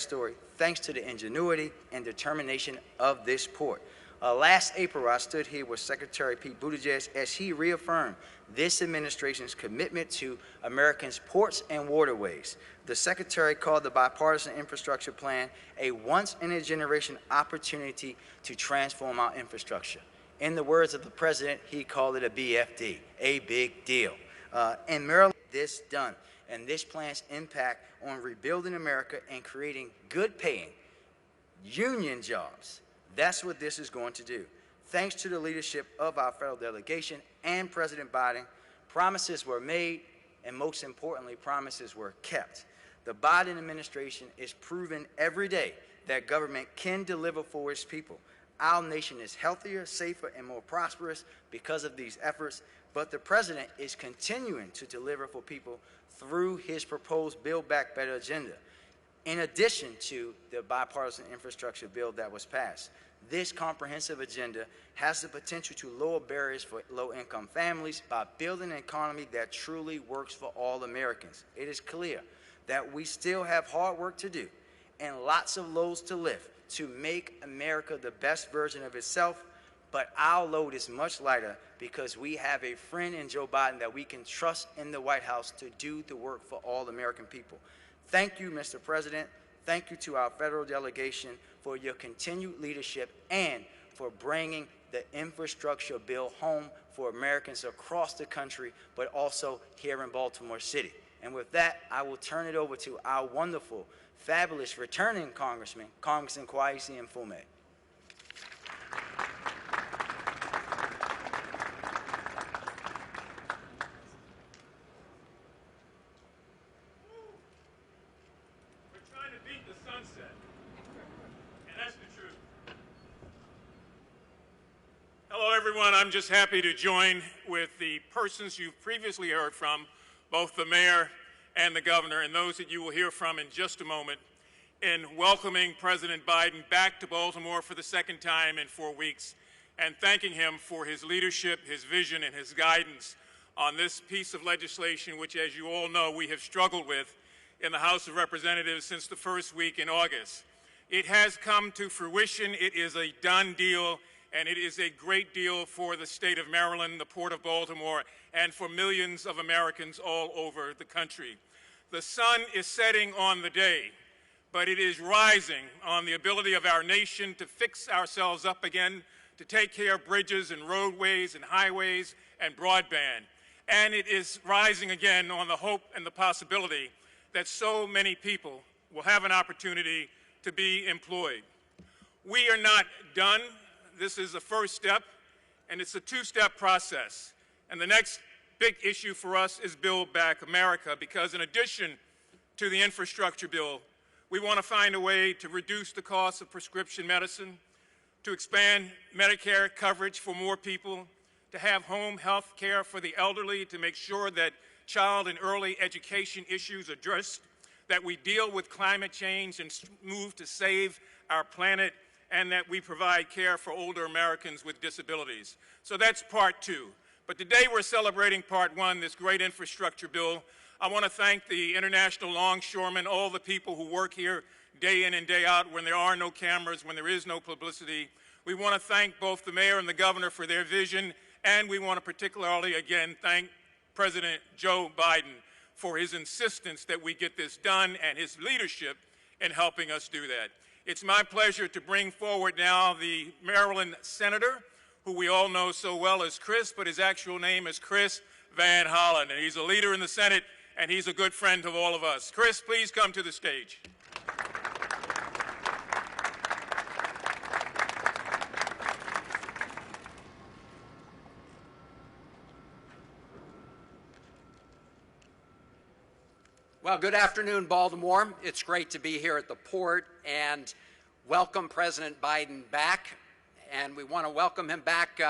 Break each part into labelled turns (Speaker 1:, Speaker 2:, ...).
Speaker 1: story thanks to the ingenuity and determination of this port. Last April, I stood here with Secretary Pete Buttigieg as he reaffirmed this administration's commitment to Americans' ports and waterways. The Secretary called the bipartisan infrastructure plan a once-in-a-generation opportunity to transform our infrastructure. In the words of the President, he called it a BFD, a big deal. In Maryland, this done, and this plan's impact on rebuilding America and creating good-paying union jobs. That's what this is going to do. Thanks to the leadership of our federal delegation and President Biden, promises were made, and most importantly, promises were kept. The Biden administration is proving every day that government can deliver for its people. Our nation is healthier, safer, and more prosperous because of these efforts, but the President is continuing to deliver for people through his proposed Build Back Better agenda. In addition to the bipartisan infrastructure bill that was passed, this comprehensive agenda has the potential to lower barriers for low-income families by building an economy that truly works for all Americans. It is clear that we still have hard work to do and lots of loads to lift to make America the best version of itself, but our load is much lighter because we have a friend in Joe Biden that we can trust in the White House to do the work for all American people. Thank you, Mr. President. Thank you to our federal delegation for your continued leadership and for bringing the infrastructure bill home for Americans across the country, but also here in Baltimore City. And with that, I will turn it over to our wonderful, fabulous returning Congressman, Congressman Kweisi Mfume.
Speaker 2: Hello, everyone. I'm just happy to join with the persons you've previously heard from, both the mayor and the governor, and those that you will hear from in just a moment, in welcoming President Biden back to Baltimore for the second time in 4 weeks, and thanking him for his leadership, his vision, and his guidance on this piece of legislation, which, as you all know, we have struggled with in the House of Representatives since the first week in August. It has come to fruition. It is a done deal, and it is a great deal for the state of Maryland, the Port of Baltimore, and for millions of Americans all over the country. The sun is setting on the day, but it is rising on the ability of our nation to fix ourselves up again, to take care of bridges and roadways and highways and broadband. And it is rising again on the hope and the possibility that so many people will have an opportunity to be employed. We are not done. This is the first step, and it's a two-step process. And the next big issue for us is Build Back America, because in addition to the infrastructure bill, we want to find a way to reduce the cost of prescription medicine, to expand Medicare coverage for more people, to have home health care for the elderly, to make sure that child and early education issues are addressed, that we deal with climate change and move to save our planet, and that we provide care for older Americans with disabilities. So that's part two. But today we're celebrating part one, this great infrastructure bill. I want to thank the international longshoremen, all the people who work here day in and day out when there are no cameras, when there is no publicity. We want to thank both the mayor and the governor for their vision, and we want to particularly, again, thank President Joe Biden for his insistence that we get this done and his leadership in helping us do that. It's my pleasure to bring forward now the Maryland senator, who we all know so well as Chris, but his actual name is Chris Van Hollen, and he's a leader in the Senate, and he's a good friend of all of us. Chris, please come to the stage.
Speaker 3: Well, good afternoon, Baltimore. It's great to be here at the port and welcome President Biden back. And we want to welcome him back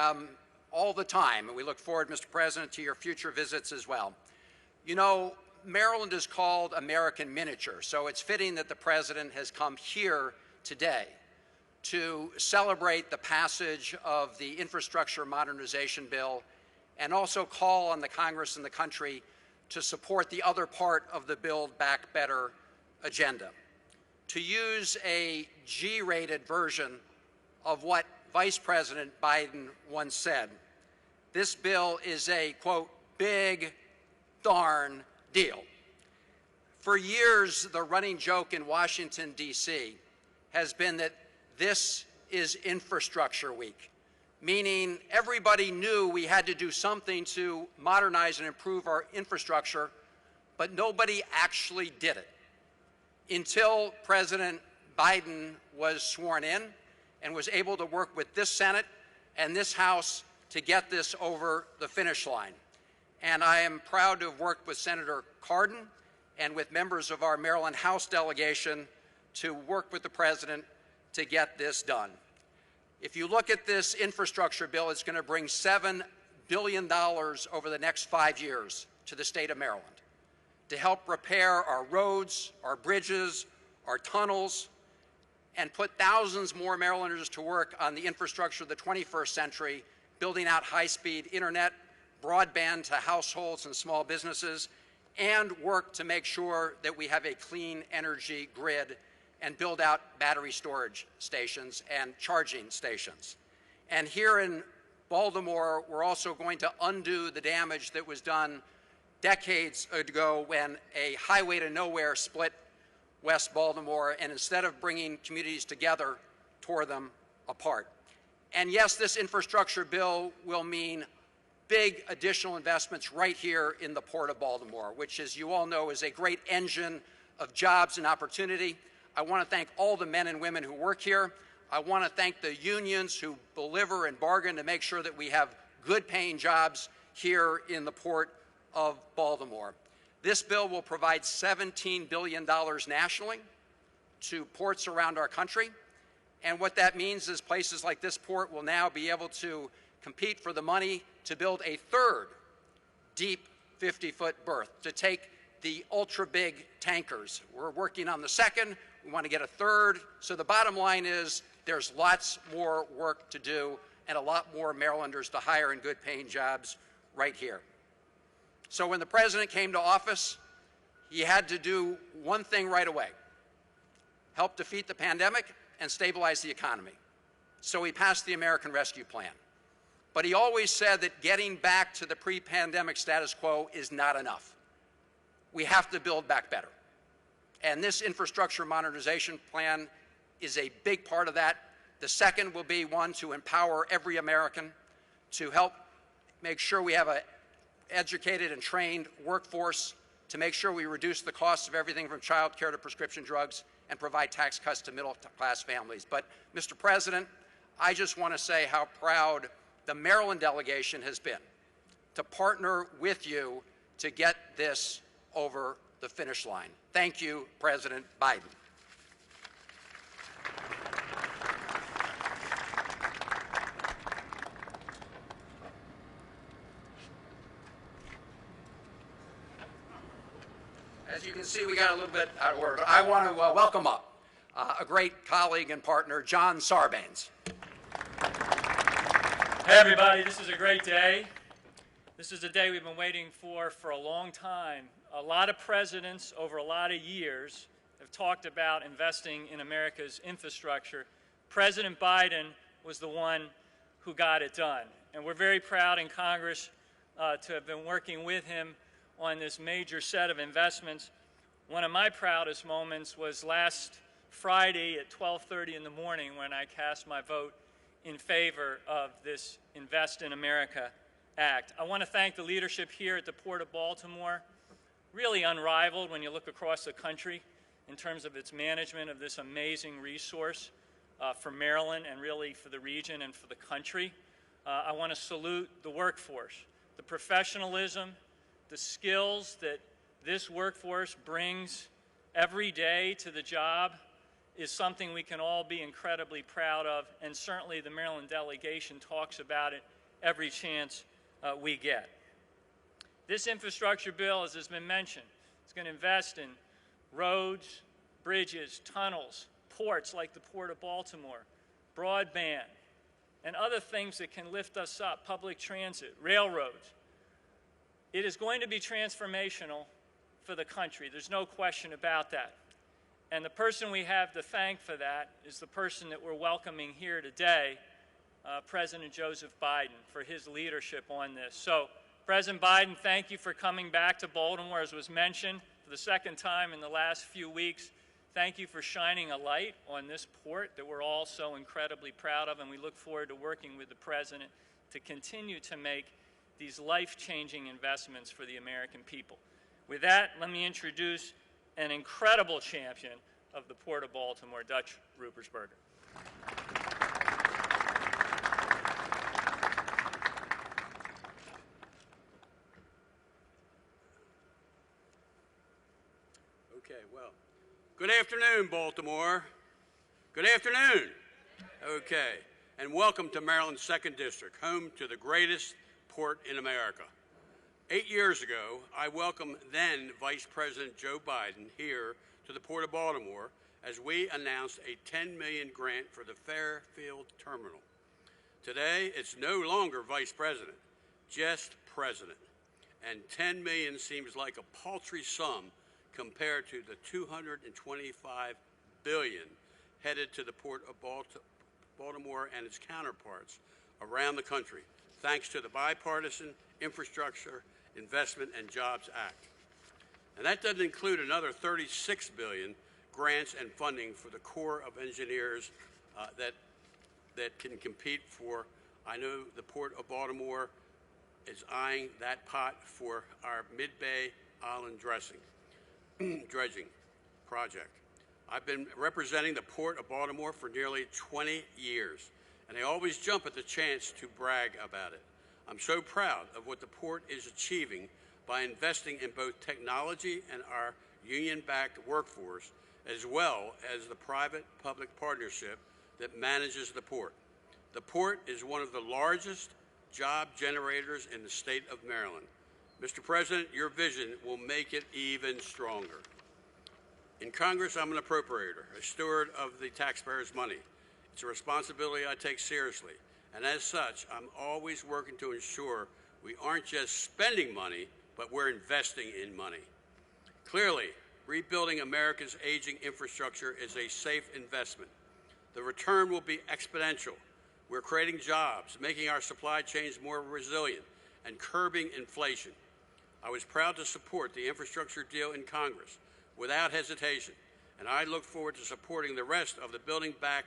Speaker 3: all the time. And we look forward, Mr. President, to your future visits as well. You know, Maryland is called American Miniature, so it's fitting that the President has come here today to celebrate the passage of the Infrastructure Modernization Bill and also call on the Congress and the country to support the other part of the Build Back Better agenda. to use a G-rated version of what Vice President Biden once said, this bill is a, quote, big darn deal. For years, the running joke in Washington, D.C. has been that this is Infrastructure Week, meaning everybody knew we had to do something to modernize and improve our infrastructure, but nobody actually did it until President Biden was sworn in and was able to work with this Senate and this House to get this over the finish line. And I am proud to have worked with Senator Cardin and with members of our Maryland House delegation to work with the President to get this done. If you look at this infrastructure bill, it's going to bring $7 billion over the next 5 years to the state of Maryland to help repair our roads, our bridges, our tunnels, and put thousands more Marylanders to work on the infrastructure of the 21st century, building out high-speed internet, broadband to households and small businesses, and work to make sure that we have a clean energy grid and build out battery storage stations and charging stations. And here in Baltimore, we're also going to undo the damage that was done decades ago when a highway to nowhere split West Baltimore, and instead of bringing communities together, tore them apart. And yes, this infrastructure bill will mean big additional investments right here in the Port of Baltimore, which, as you all know, is a great engine of jobs and opportunity. I want to thank all the men and women who work here. I want to thank the unions who deliver and bargain to make sure that we have good-paying jobs here in the Port of Baltimore. This bill will provide $17 billion nationally to ports around our country. And what that means is places like this port will now be able to compete for the money to build a third deep 50-foot berth to take the ultra-big tankers. We're working on the second. We want to get a third. So the bottom line is there's lots more work to do and a lot more Marylanders to hire in good-paying jobs right here. So when the President came to office, he had to do one thing right away: help defeat the pandemic and stabilize the economy. So he passed the American Rescue Plan. But he always said that getting back to the pre-pandemic status quo is not enough. We have to build back better. And this infrastructure modernization plan is a big part of that. The second will be one to empower every American, to help make sure we have an educated and trained workforce, to make sure we reduce the costs of everything from child care to prescription drugs, and provide tax cuts to middle-class families. But, Mr. President, I just want to say how proud the Maryland delegation has been to partner with you to get this over the finish line. Thank you, President Biden. As you can see, we got a little bit out of order, but I want to welcome up a great colleague and partner, John Sarbanes.
Speaker 4: Hey everybody, this is a great day. This is a day we've been waiting for a long time. A lot of presidents over a lot of years have talked about investing in America's infrastructure. President Biden was the one who got it done. And we're very proud in Congress to have been working with him on this major set of investments. One of my proudest moments was last Friday at 12:30 in the morning when I cast my vote in favor of this Invest in America Act. I want to thank the leadership here at the Port of Baltimore, really unrivaled when you look across the country in terms of its management of this amazing resource for Maryland and really for the region and for the country. I want to salute the workforce, the professionalism, the skills that this workforce brings every day to the job is something we can all be incredibly proud of, and certainly the Maryland delegation talks about it every chance we get. This infrastructure bill, as has been mentioned, is going to invest in roads, bridges, tunnels, ports like the Port of Baltimore, broadband, and other things that can lift us up, public transit, railroads. It is going to be transformational for the country. There's no question about that. And the person we have to thank for that is the person that we're welcoming here today, President Joseph Biden, for his leadership on this. So, President Biden, thank you for coming back to Baltimore, as was mentioned, for the second time in the last few weeks. Thank you for shining a light on this port that we're all so incredibly proud of, and we look forward to working with the President to continue to make these life-changing investments for the American people. With that, let me introduce an incredible champion of the Port of Baltimore, Dutch Rupersberger.
Speaker 5: Okay, well, good afternoon, Baltimore. Good afternoon. Okay, and welcome to Maryland's 2nd District, home to the greatest port in America. 8 years ago, I welcomed then Vice President Joe Biden here to the Port of Baltimore as we announced a $10 million grant for the Fairfield Terminal. Today, it's no longer Vice President, just President. And $10 million seems like a paltry sum compared to the $225 billion headed to the Port of Baltimore and its counterparts around the country, thanks to the Bipartisan Infrastructure Investment and Jobs Act. And that doesn't include another $36 billion grants and funding for the Corps of Engineers that can compete for. I know the Port of Baltimore is eyeing that pot for our Mid-Bay Island dredging project. I've been representing the Port of Baltimore for nearly 20 years, and I always jump at the chance to brag about it. I'm so proud of what the port is achieving by investing in both technology and our union-backed workforce, as well as the private-public partnership that manages the port. The port is one of the largest job generators in the state of Maryland. Mr. President, your vision will make it even stronger. In Congress, I'm an appropriator, a steward of the taxpayers' money. It's a responsibility I take seriously, and as such, I'm always working to ensure we aren't just spending money, but we're investing in money. Clearly, rebuilding America's aging infrastructure is a safe investment. The return will be exponential. We're creating jobs, making our supply chains more resilient, and curbing inflation. I was proud to support the infrastructure deal in Congress without hesitation, and I look forward to supporting the rest of the Building Back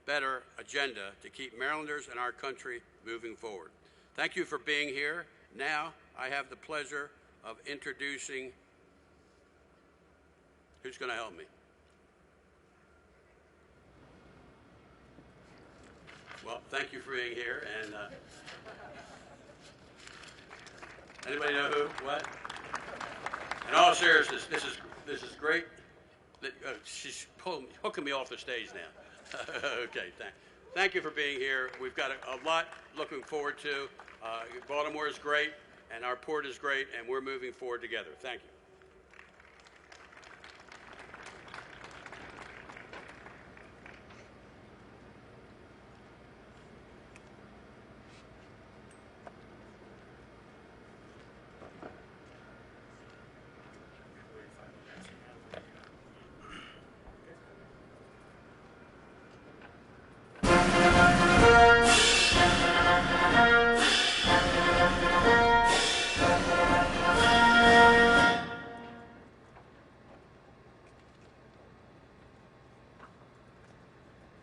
Speaker 5: Better agenda to keep Marylanders and our country moving forward. Thank you for being here. Now, I have the pleasure of introducing, who's going to help me? Well, thank you for being here, and anybody know who? What? In all seriousness, this is great. She's hooking me off the stage now. Okay, thank you for being here. We've got a lot looking forward to. Baltimore is great, and our port is great, and we're moving forward together. Thank you.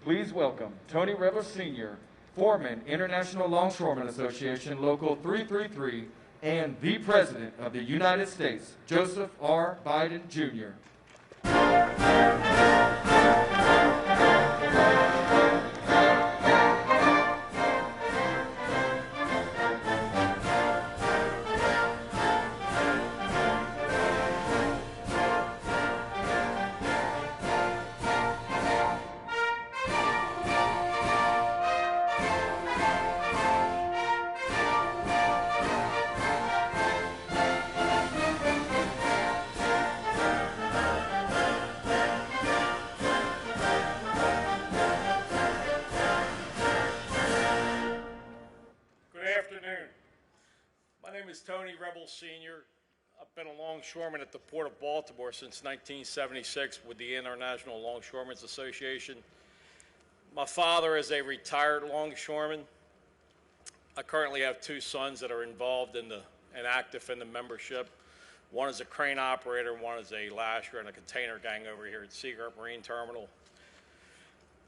Speaker 6: Please welcome Tony Rebel Sr., Foreman, International Longshoremen Association, Local 333, and the President of the United States, Joseph R. Biden, Jr.
Speaker 7: Tony Rebel Sr. I've been a longshoreman at the Port of Baltimore since 1976 with the International Longshoremen's Association. My father is a retired longshoreman. I currently have two sons that are involved and active in the membership. One is a crane operator, one is a lasher and a container gang over here at Seagirt Marine Terminal.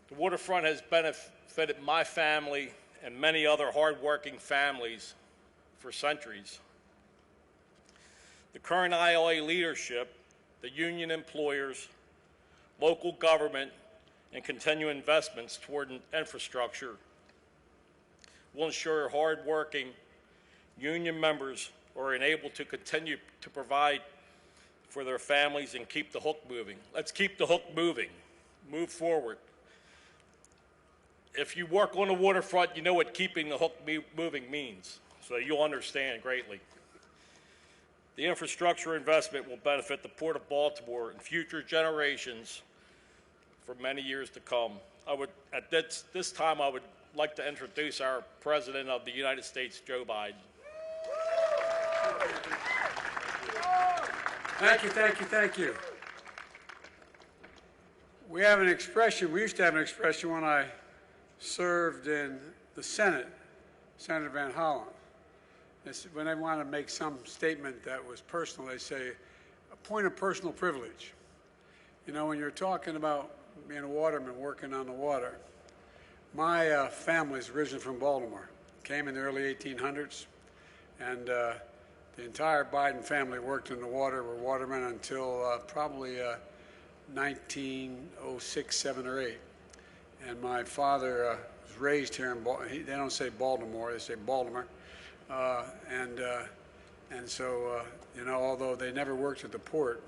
Speaker 7: The waterfront has benefited my family and many other hardworking families for centuries. The current ILA leadership, the union employers, local government, and continued investments toward infrastructure will ensure hardworking union members are enabled to continue to provide for their families and keep the hook moving. Let's keep the hook moving. Move forward. If you work on the waterfront, you know what keeping the hook moving means, so you'll understand greatly. The infrastructure investment will benefit the Port of Baltimore and future generations for many years to come. At this time, I would like to introduce our President of the United States, Joe Biden.
Speaker 8: Thank you, thank you, thank you. We have an expression, we used to have an expression when I served in the Senate, Senator Van Hollen. When they want to make some statement that was personal, they say, a point of personal privilege. You know, when you're talking about being a waterman working on the water, my family's originally from Baltimore, came in the early 1800s, and the entire Biden family worked in the water, were watermen until probably 1906, 7, or 8. And my father was raised here in Baltimore. They don't say Baltimore, they say Baltimore. And so, you know, although they never worked at the port,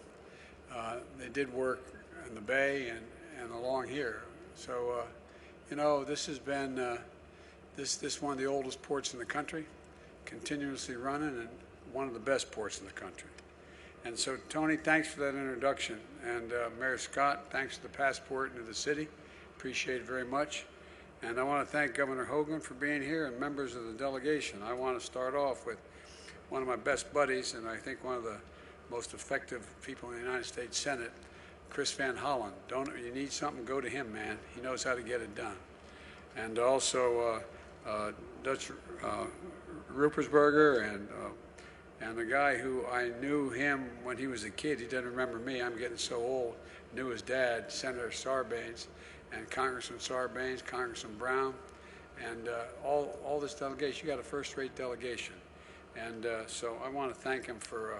Speaker 8: they did work in the bay and along here. So, you know, this has been this one of the oldest ports in the country, continuously running, and one of the best ports in the country. And so, Tony, thanks for that introduction. And Mayor Scott, thanks for the passport into the city. Appreciate it very much. And I want to thank Governor Hogan for being here and members of the delegation. I want to start off with one of my best buddies, and I think one of the most effective people in the United States Senate, Chris Van Hollen. You need something, go to him, man. He knows how to get it done. And also Dutch Ruppersberger and the guy who I knew him when he was a kid. He doesn't remember me. I'm getting so old. Knew his dad, Senator Sarbanes, and Congressman Sarbanes, Congressman Brown, and all this delegation. You got a first-rate delegation. And so I want to thank him for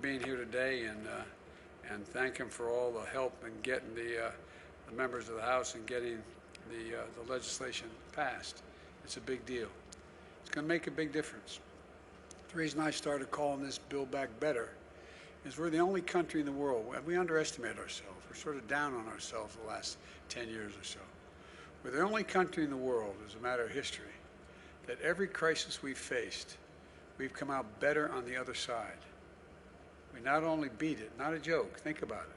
Speaker 8: being here today, and thank him for all the help in getting the members of the House and getting the legislation passed. It's a big deal. It's going to make a big difference. The reason I started calling this Build Back Better is we're the only country in the world. We underestimate ourselves. We're sort of down on ourselves the last 10 years or so. We're the only country in the world, as a matter of history, that every crisis we've faced, we've come out better on the other side. We not only beat it, not a joke, think about it.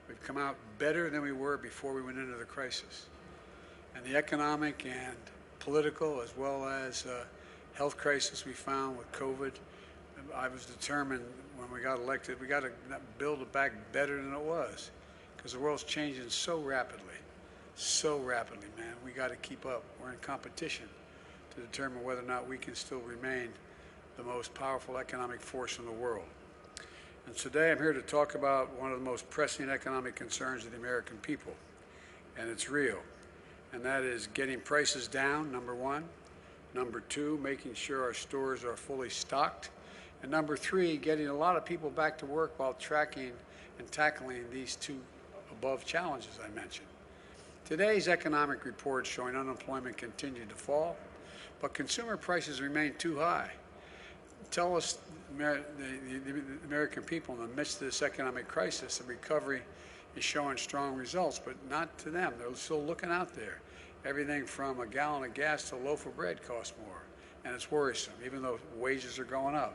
Speaker 8: We've come out better than we were before we went into the crisis. And the economic and political, as well as health crisis we found with COVID, I was determined when we got elected, we got to build it back better than it was, because the world's changing so rapidly, man. We got to keep up. We're in competition to determine whether or not we can still remain the most powerful economic force in the world. And today I'm here to talk about one of the most pressing economic concerns of the American people, and it's real. And that is getting prices down, number one. Number two, making sure our stores are fully stocked. And number three, getting a lot of people back to work while tracking and tackling these two above challenges I mentioned. Today's economic report showing unemployment continued to fall, but consumer prices remain too high. Tell us, the American people, in the midst of this economic crisis, the recovery is showing strong results, but not to them. They're still looking out there. Everything from a gallon of gas to a loaf of bread costs more, and it's worrisome, even though wages are going up.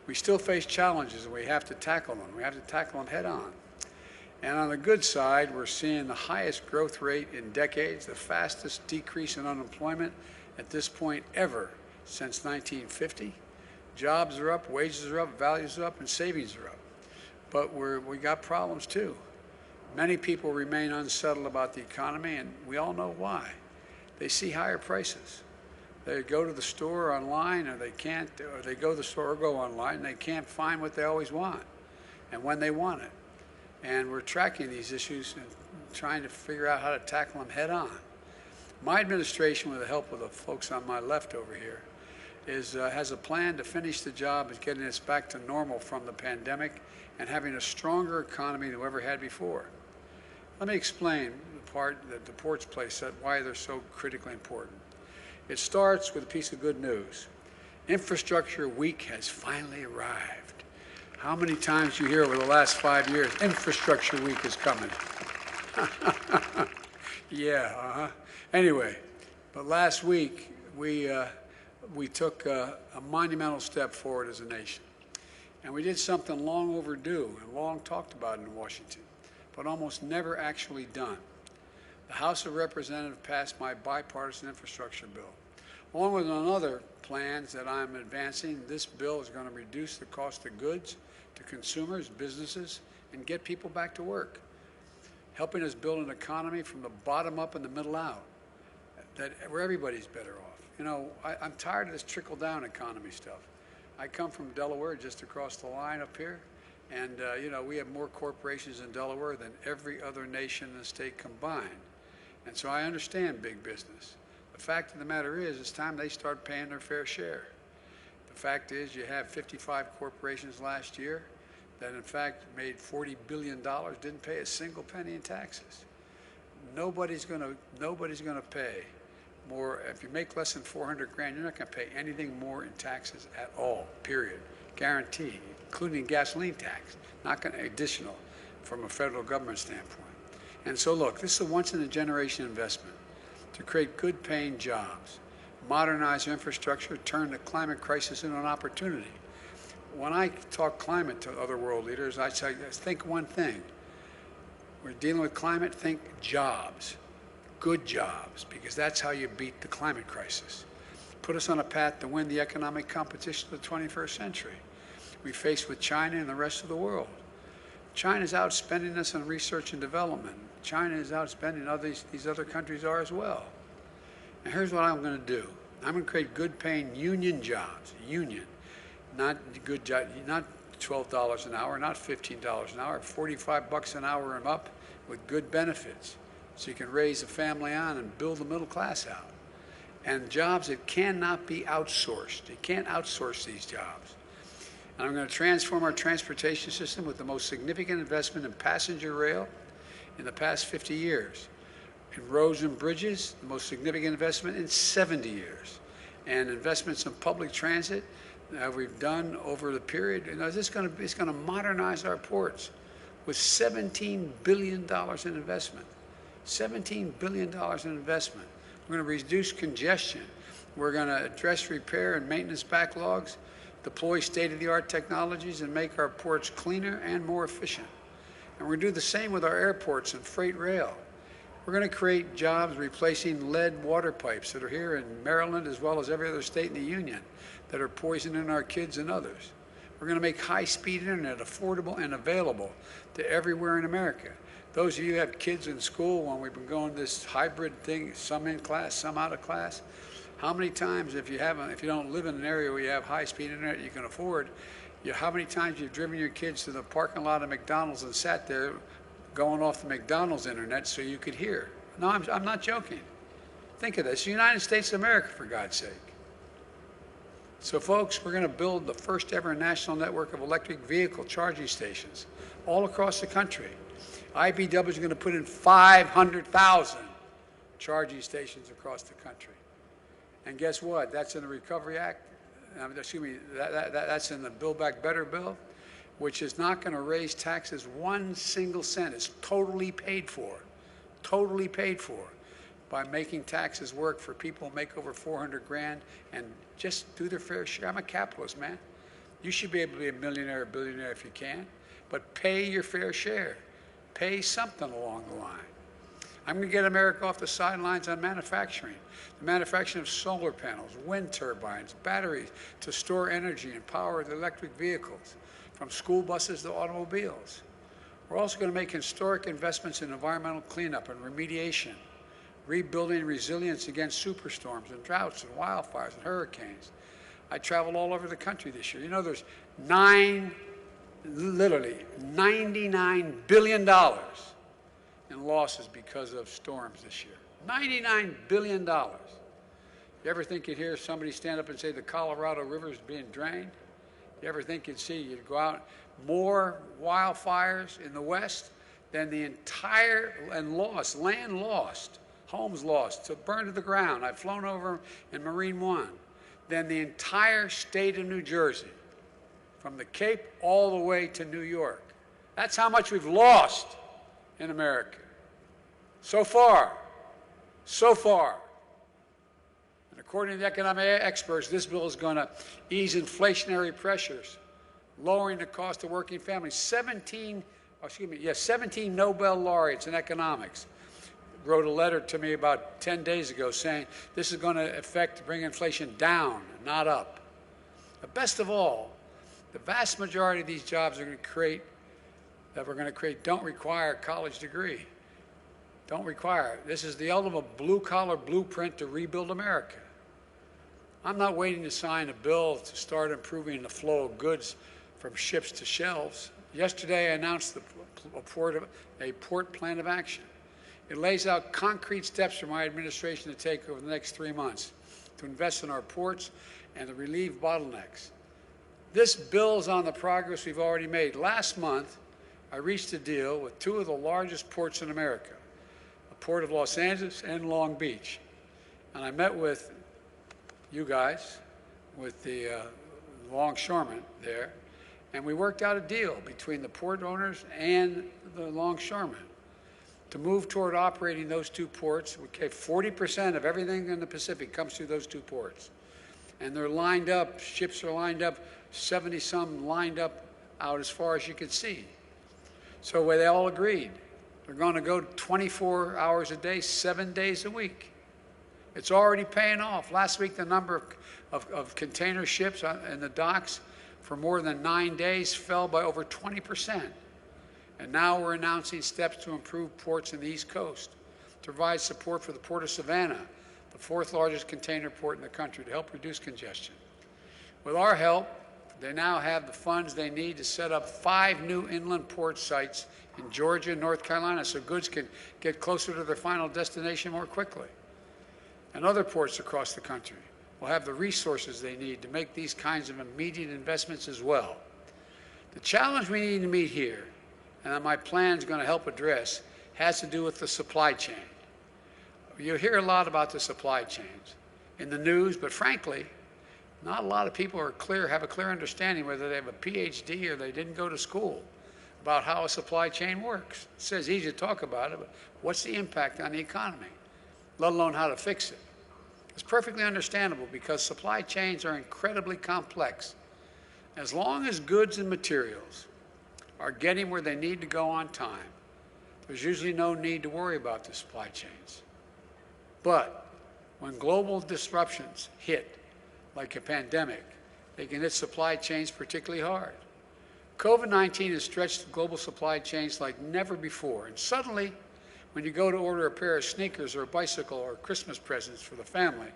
Speaker 8: We still face challenges, and we have to tackle them. We have to tackle them head on. And on the good side, we're seeing the highest growth rate in decades, the fastest decrease in unemployment at this point ever since 1950. Jobs are up, wages are up, values are up, and savings are up. But we got problems too. Many people remain unsettled about the economy, and we all know why. They see higher prices. They go to the store online, or they go to the store or go online, and they can't find what they always want and when they want it. And we're tracking these issues and trying to figure out how to tackle them head on. My administration, with the help of the folks on my left over here, has a plan to finish the job of getting us back to normal from the pandemic and having a stronger economy than we ever had before. Let me explain the part that the ports play, why they're so critically important. It starts with a piece of good news. Infrastructure Week has finally arrived. How many times you hear over the last 5 years, Infrastructure Week is coming? Yeah, Anyway, but last week we took a monumental step forward as a nation. And we did something long overdue and long talked about in Washington, but almost never actually done. The House of Representatives passed my bipartisan infrastructure bill. Along with other plans that I'm advancing, this bill is going to reduce the cost of goods to consumers, businesses, and get people back to work, helping us build an economy from the bottom up and the middle out, where everybody's better off. You know, I'm tired of this trickle-down economy stuff. I come from Delaware, just across the line up here, and you know, we have more corporations in Delaware than every other nation in the state combined. And so I understand big business. The fact of the matter is, it's time they start paying their fair share. The fact is, you have 55 corporations last year that in fact made $40 billion, didn't pay a single penny in taxes. Nobody's gonna pay more. If you make less than 400 grand, you're not gonna pay anything more in taxes at all, period. Guaranteed, including gasoline tax, not gonna additional from a federal government standpoint. And so look, this is a once-in-a-generation investment to create good paying jobs, modernize infrastructure, turn the climate crisis into an opportunity. When I talk climate to other world leaders, I say, think one thing. We're dealing with climate, think jobs, good jobs, because that's how you beat the climate crisis. Put us on a path to win the economic competition of the 21st century. We face with China and the rest of the world. China's outspending us on research and development. China is outspending these other countries are as well. And here's what I'm going to do. I'm going to create good paying union jobs, not good job, not $12 an hour, not $15 an hour, $45 an hour and up with good benefits. So you can raise a family on and build the middle class out. And jobs that cannot be outsourced. You can't outsource these jobs. And I'm going to transform our transportation system with the most significant investment in passenger rail in the past 50 years. In roads and bridges, the most significant investment in 70 years. And investments in public transit we've done over the period. You know, it's going to modernize our ports with $17 billion in investment. $17 billion in investment. We're going to reduce congestion. We're going to address repair and maintenance backlogs, deploy state-of-the-art technologies, and make our ports cleaner and more efficient. And we're going to do the same with our airports and freight rail. We're going to create jobs replacing lead water pipes that are here in Maryland as well as every other state in the union that are poisoning our kids and others. We're going to make high-speed internet affordable and available to everywhere in America. Those of you who have kids in school, when we've been going this hybrid thing, some in class, some out of class, how many times, if you don't live in an area where you have high-speed internet you can afford, how many times you've driven your kids to the parking lot of McDonald's and sat there going off the McDonald's internet so you could hear? No, I'm not joking. Think of this, the United States of America, for God's sake. So folks, we're going to build the first ever national network of electric vehicle charging stations all across the country. IBW is going to put in 500,000 charging stations across the country. And guess what? That's in the Recovery Act. Excuse me, that's in the Build Back Better bill, which is not going to raise taxes 1 single cent. It's totally paid for by making taxes work for people who make over 400 grand and just do their fair share. I'm a capitalist, man. You should be able to be a millionaire or billionaire if you can, but pay your fair share. Pay something along the line. I'm going to get America off the sidelines on manufacturing. The manufacturing of solar panels, wind turbines, batteries to store energy and power the electric vehicles, from school buses to automobiles. We're also going to make historic investments in environmental cleanup and remediation, rebuilding resilience against superstorms and droughts and wildfires and hurricanes. I traveled all over the country this year. You know, there's literally $99 billion in losses because of storms this year. $99 billion. You ever think you'd hear somebody stand up and say the Colorado River is being drained? You ever think you'd go out, more wildfires in the West than the entire, and lost, land lost, homes lost, to burn to the ground. I've flown over in Marine One, than the entire state of New Jersey, from the Cape all the way to New York. That's how much we've lost in America. So far. And according to the economic experts, this bill is going to ease inflationary pressures, lowering the cost of working families. 17 Nobel laureates in economics wrote a letter to me about 10 days ago saying this is going to bring inflation down, not up. But best of all, the vast majority of these jobs we're going to create don't require a college degree. Don't require it. This is the ultimate blue-collar blueprint to rebuild America. I'm not waiting to sign a bill to start improving the flow of goods from ships to shelves. Yesterday, I announced a port plan of action. It lays out concrete steps for my administration to take over the next 3 months to invest in our ports and to relieve bottlenecks. This builds on the progress we've already made. Last month, I reached a deal with two of the largest ports in America, the Port of Los Angeles and Long Beach. And I met with you guys, with the longshoremen there, and we worked out a deal between the port owners and the longshoremen to move toward operating those two ports. Okay, 40% of everything in the Pacific comes through those two ports. And they're lined up, ships are lined up, 70-some lined up out as far as you could see. So they all agreed. They're going to go 24 hours a day, 7 days a week. It's already paying off. Last week, the number of container ships in the docks for more than 9 days fell by over 20%. And now we're announcing steps to improve ports in the East Coast, to provide support for the Port of Savannah, the fourth largest container port in the country, to help reduce congestion. With our help, they now have the funds they need to set up 5 new inland port sites in Georgia and North Carolina so goods can get closer to their final destination more quickly. And other ports across the country will have the resources they need to make these kinds of immediate investments as well. The challenge we need to meet here, and that my plan is going to help address, has to do with the supply chain. You hear a lot about the supply chains in the news, but frankly, not a lot of people have a clear understanding, whether they have a PhD or they didn't go to school, about how a supply chain works. It says easy to talk about it, but what's the impact on the economy, let alone how to fix it? It's perfectly understandable because supply chains are incredibly complex. As long as goods and materials are getting where they need to go on time, there's usually no need to worry about the supply chains. But when global disruptions hit, like a pandemic, they can hit supply chains particularly hard. COVID-19 has stretched global supply chains like never before. And suddenly, when you go to order a pair of sneakers or a bicycle or Christmas presents for the family,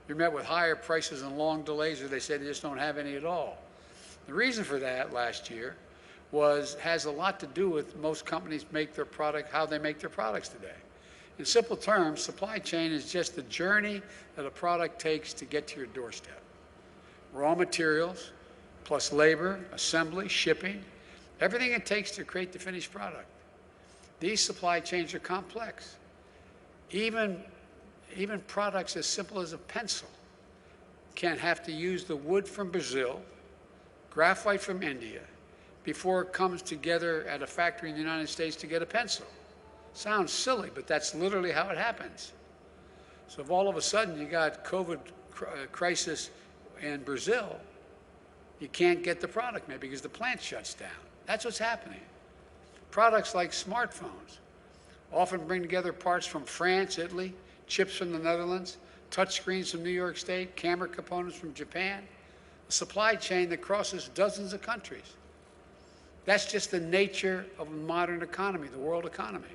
Speaker 8: you're met with higher prices and long delays, or they say they just don't have any at all. The reason for that last year has a lot to do with most companies how they make their products today. In simple terms, supply chain is just the journey that a product takes to get to your doorstep. Raw materials, plus labor, assembly, shipping, everything it takes to create the finished product. These supply chains are complex. Even products as simple as a pencil can have to use the wood from Brazil, graphite from India, before it comes together at a factory in the United States to get a pencil. Sounds silly, but that's literally how it happens. So if all of a sudden you got COVID crisis in Brazil, you can't get the product maybe because the plant shuts down. That's what's happening. Products like smartphones. often bring together parts from France, Italy, chips from the Netherlands, touchscreens from New York State, camera components from Japan, a supply chain that crosses dozens of countries. That's just the nature of a modern economy, the world economy.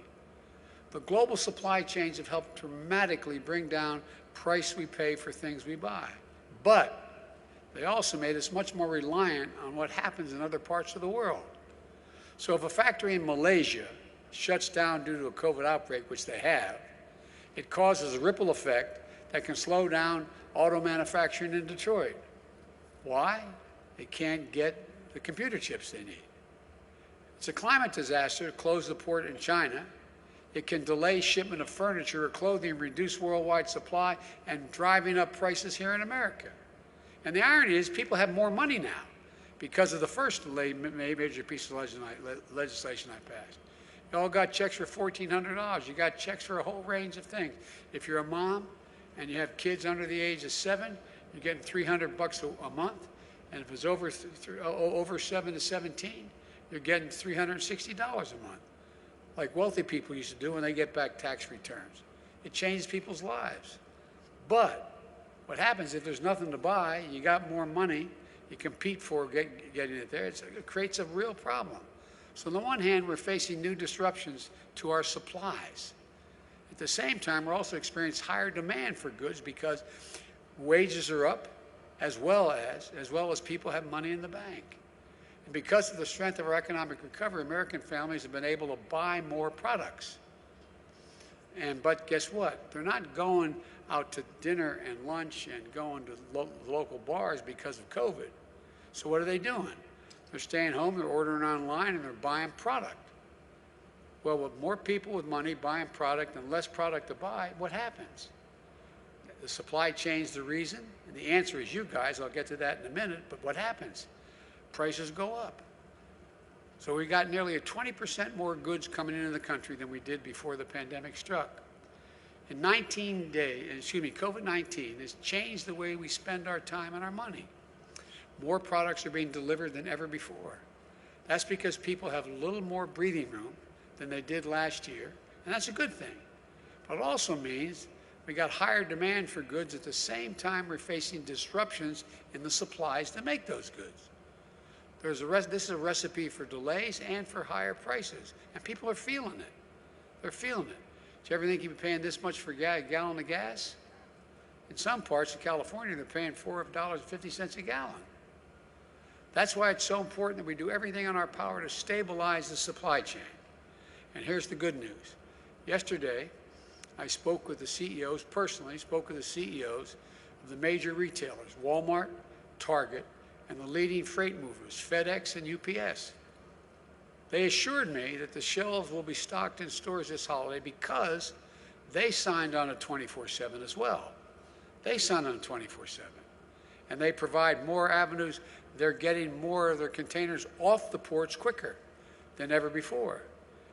Speaker 8: The global supply chains have helped dramatically bring down price we pay for things we buy. But they also made us much more reliant on what happens in other parts of the world. So if a factory in Malaysia shuts down due to a COVID outbreak, which they have, it causes a ripple effect that can slow down auto manufacturing in Detroit. Why? They can't get the computer chips they need. It's a climate disaster to close the port in China. It can delay shipment of furniture or clothing, reduce worldwide supply, and driving up prices here in America. And the irony is people have more money now because of the first major piece of legislation I passed. You all got checks for $1,400. You got checks for a whole range of things. If you're a mom and you have kids under the age of 7, you're getting $300 a month. And if it's over 7 to 17, you're getting $360 a month, like wealthy people used to do when they get back tax returns. It changes people's lives. But what happens if there's nothing to buy, you got more money, you compete for getting it there, it creates a real problem. So on the one hand, we're facing new disruptions to our supplies. At the same time, we're also experiencing higher demand for goods because wages are up, as well as people have money in the bank. And because of the strength of our economic recovery, American families have been able to buy more products. But guess what? They're not going out to dinner and lunch and going to local bars because of COVID. So what are they doing? They're staying home, they're ordering online, and they're buying product. Well, with more people with money buying product and less product to buy, what happens? The supply chain's the reason, and the answer is you guys. I'll get to that in a minute, but what happens? Prices go up. So we got nearly 20% more goods coming into the country than we did before the pandemic struck. In 19 days, COVID-19 has changed the way we spend our time and our money. More products are being delivered than ever before. That's because people have a little more breathing room than they did last year, and that's a good thing. But it also means we got higher demand for goods at the same time we're facing disruptions in the supplies to make those goods. This is a recipe for delays and for higher prices, and people are feeling it. They're feeling it. Do you ever think you'd be paying this much for a gallon of gas? In some parts of California, they're paying $4.50 a gallon. That's why it's so important that we do everything in our power to stabilize the supply chain. And here's the good news. Yesterday, I spoke with the CEOs, personally spoke with the CEOs of the major retailers, Walmart, Target, and the leading freight movers, FedEx and UPS. They assured me that the shelves will be stocked in stores this holiday because they signed on a 24/7 as well. They signed on a 24/7. And they provide more avenues. They're getting more of their containers off the ports quicker than ever before.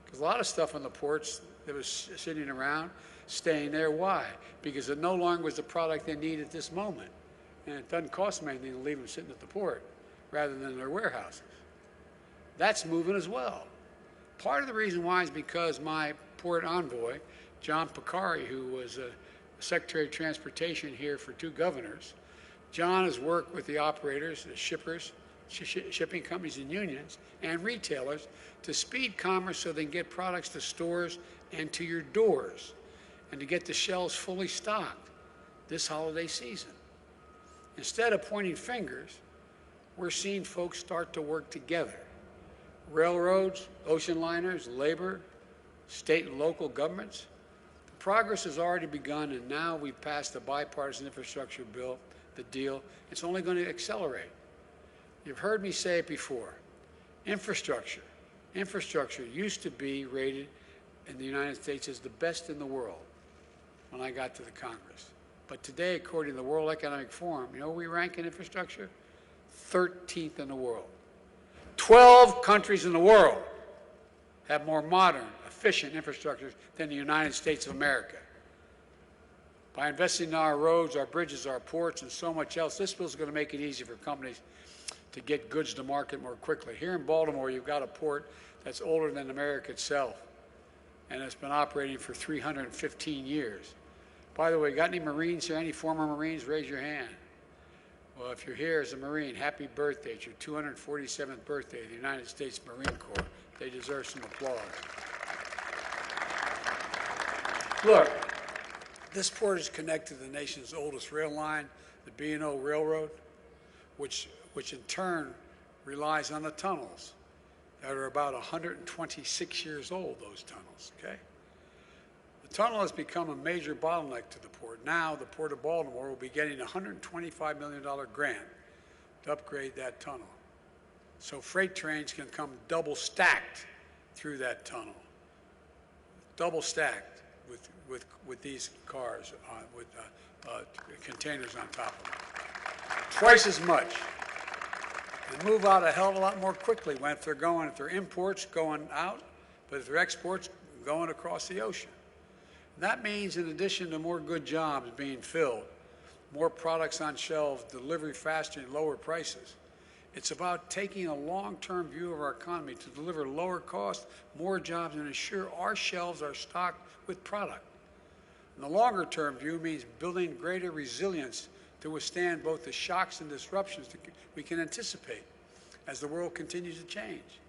Speaker 8: Because a lot of stuff on the ports that was sitting around, staying there. Why? Because it no longer was the product they need at this moment. And it doesn't cost them anything to leave them sitting at the port rather than in their warehouses. That's moving as well. Part of the reason why is because my port envoy, John Picari, who was Secretary of Transportation here for 2 governors, John has worked with the operators, the shippers, shipping companies and unions, and retailers to speed commerce so they can get products to stores and to your doors and to get the shelves fully stocked this holiday season. Instead of pointing fingers, we're seeing folks start to work together. Railroads, ocean liners, labor, state and local governments. The progress has already begun, and now we've passed the bipartisan infrastructure bill, the deal. It's only going to accelerate. You've heard me say it before. Infrastructure used to be rated in the United States as the best in the world when I got to the Congress. But today, according to the World Economic Forum, you know where we rank in infrastructure? 13th in the world. 12 countries in the world have more modern, efficient infrastructures than the United States of America. By investing in our roads, our bridges, our ports, and so much else, this bill is going to make it easy for companies to get goods to market more quickly. Here in Baltimore, you've got a port that's older than America itself. and it's been operating for 315 years. By the way, got any Marines here? Any former Marines? Raise your hand. Well, if you're here as a Marine, happy birthday. It's your 247th birthday of the United States Marine Corps. They deserve some applause. Look, this port is connected to the nation's oldest rail line, the B&O Railroad, which in turn relies on the tunnels that are about 126 years old, those tunnels, okay? The tunnel has become a major bottleneck to the port. Now, the Port of Baltimore will be getting a $125 million grant to upgrade that tunnel. So freight trains can come double stacked through that tunnel. Double stacked with these cars, with containers on top of them. Twice as much. And move out a hell of a lot more quickly if they're imports going out, but if they're exports going across the ocean. And that means in addition to more good jobs being filled, more products on shelves, delivery faster and lower prices, it's about taking a long-term view of our economy to deliver lower cost, more jobs, and ensure our shelves are stocked with product. And the longer-term view means building greater resilience to withstand both the shocks and disruptions that we can anticipate as the world continues to change.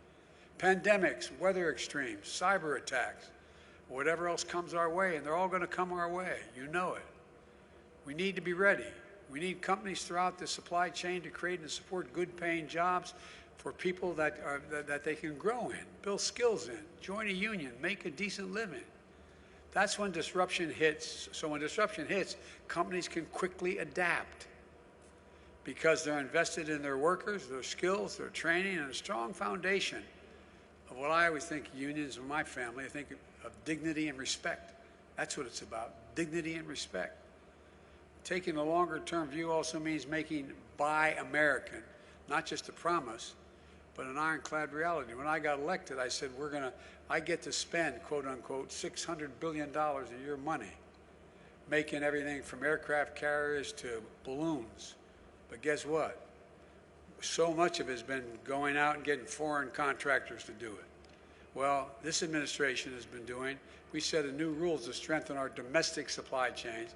Speaker 8: Pandemics, weather extremes, cyber attacks, whatever else comes our way, and they're all going to come our way. You know it. We need to be ready. We need companies throughout the supply chain to create and support good-paying jobs for people that they can grow in, build skills in, join a union, make a decent living. That's when disruption hits. So when disruption hits, companies can quickly adapt because they're invested in their workers, their skills, their training, and a strong foundation of what I always think unions in my family, I think of dignity and respect. That's what it's about, dignity and respect. Taking a longer-term view also means making Buy American, not just a promise, but an ironclad reality. When I got elected, I said, I get to spend, quote unquote, $600 billion a year money, making everything from aircraft carriers to balloons. But guess what? So much of it has been going out and getting foreign contractors to do it. Well, this administration has been doing, we set a new rules to strengthen our domestic supply chains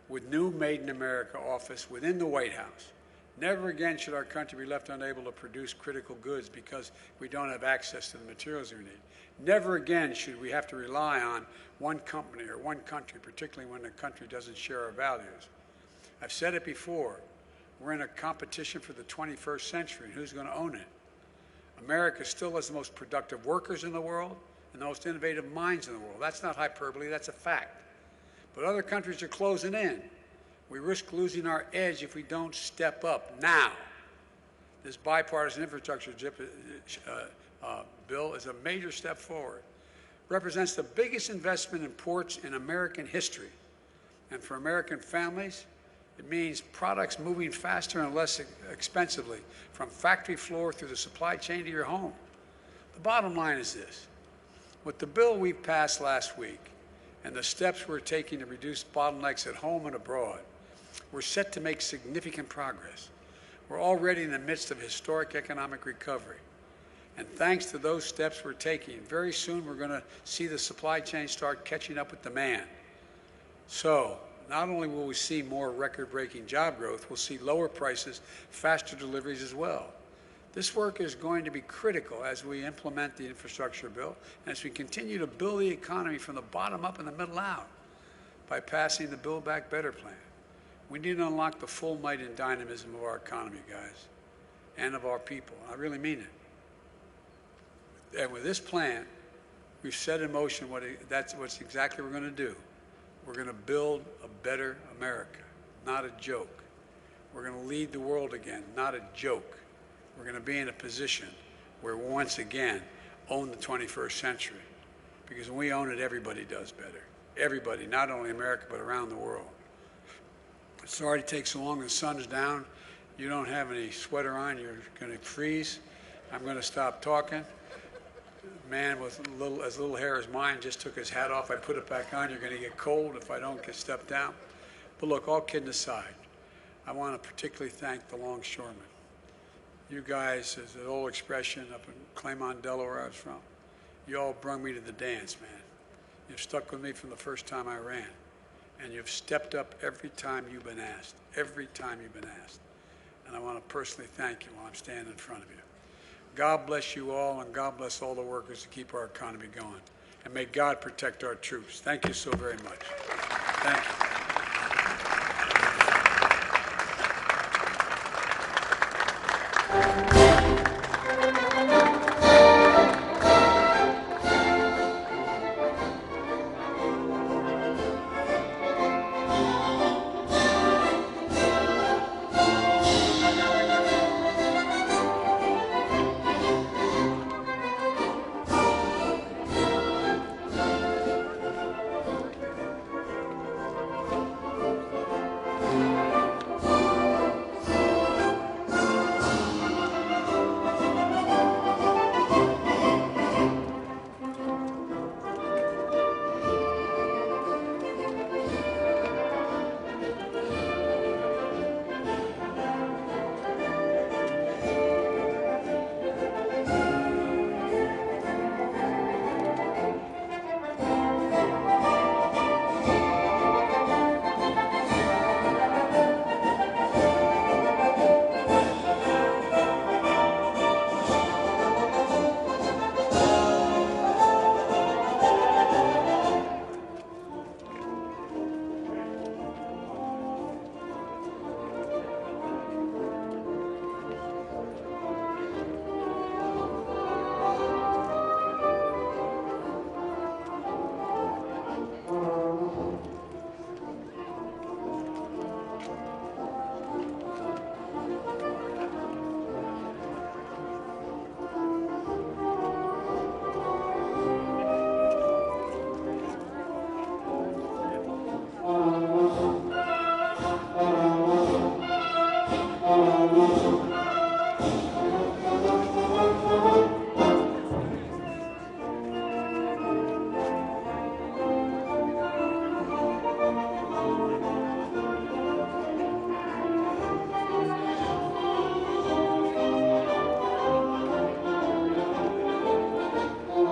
Speaker 8: with new Made in America office within the White House. Never again should our country be left unable to produce critical goods because we don't have access to the materials we need. Never again should we have to rely on one company or one country, particularly when the country doesn't share our values. I've said it before, we're in a competition for the 21st century, and who's going to own it? America still has the most productive workers in the world and the most innovative minds in the world. That's not hyperbole, that's a fact. But other countries are closing in. We risk losing our edge if we don't step up now. This bipartisan infrastructure bill is a major step forward. Represents the biggest investment in ports in American history. And for American families, it means products moving faster and less expensively from factory floor through the supply chain to your home. The bottom line is this. With the bill we passed last week and the steps we're taking to reduce bottlenecks at home and abroad, we're set to make significant progress. We're already in the midst of historic economic recovery. And thanks to those steps we're taking, very soon we're going to see the supply chain start catching up with demand. So, not only will we see more record-breaking job growth, we'll see lower prices, faster deliveries as well. This work is going to be critical as we implement the infrastructure bill and as we continue to build the economy from the bottom up and the middle out by passing the Build Back Better plan. We need to unlock the full might and dynamism of our economy, guys, and of our people. I really mean it. And with this plan, we've set in motion that's what's exactly we're going to do. We're going to build a better America, not a joke. We're going to lead the world again, not a joke. We're going to be in a position where we once again own the 21st century. Because when we own it, everybody does better. Everybody, not only America, but around the world. Sorry it takes so long. The sun's down. You don't have any sweater on. You're going to freeze. I'm going to stop talking. Man with as little hair as mine just took his hat off. I put it back on. You're going to get cold if I don't get stepped down. But look, all kidding aside, I want to particularly thank the longshoremen. You guys, as an old expression up in Claymont, Delaware, I was from, you all brung me to the dance, man. You've stuck with me from the first time I ran. And you've stepped up every time you've been asked. Every time you've been asked. And I want to personally thank you while I'm standing in front of you. God bless you all, and God bless all the workers to keep our economy going. And may God protect our troops. Thank you so very much.